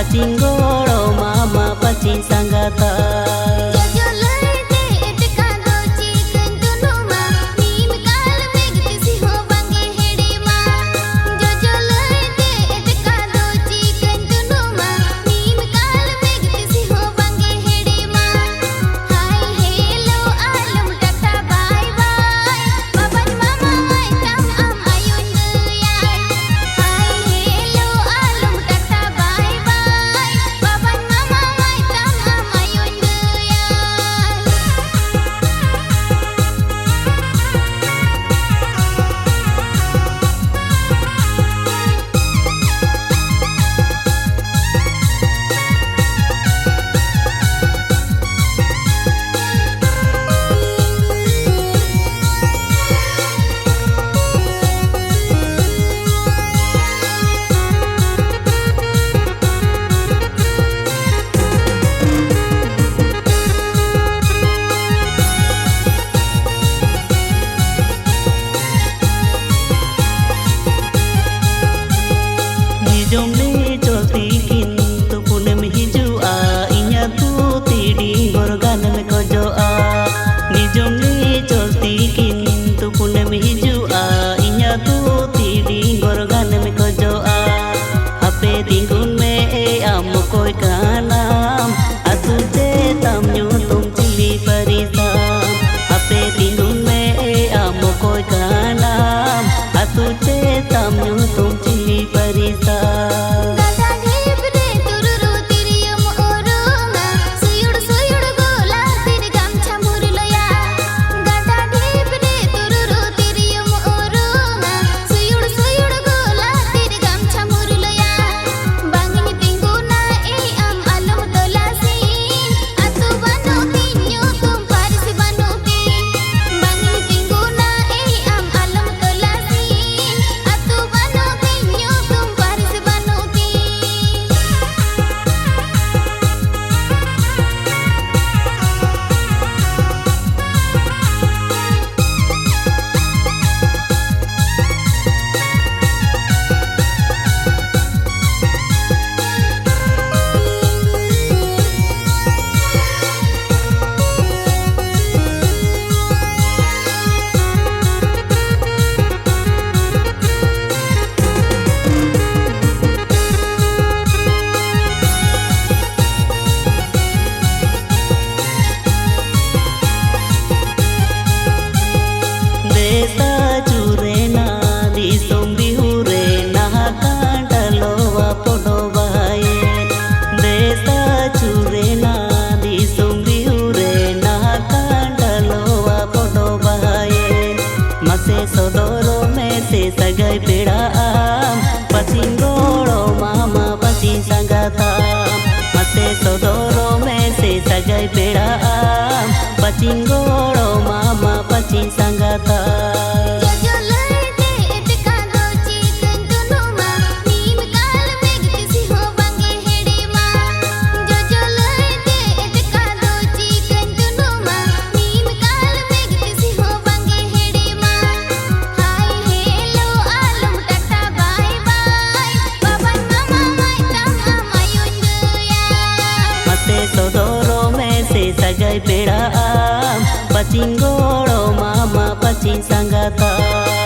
pacingoro mama pacing sanggata. Jomli cholti kintu punem hijua inya tu tidi gorgan me kojoa. Ni jomli cholti kintu punem hijua inya tu tidi gorgan me kojoa. Ape tinggun me amu koi kanam atu te tam nyutum cili parisam. Ape tinggun me amu koi kanam atu te tam nyutum cili parisam. Sodoro me se sagai peda pacingoro mama pacing sanggata. Mase sodoro me se sagai peda pacingoro mama pacing sanggata. Sodoro me se sagai peda pacingoro mama pacing sanggata.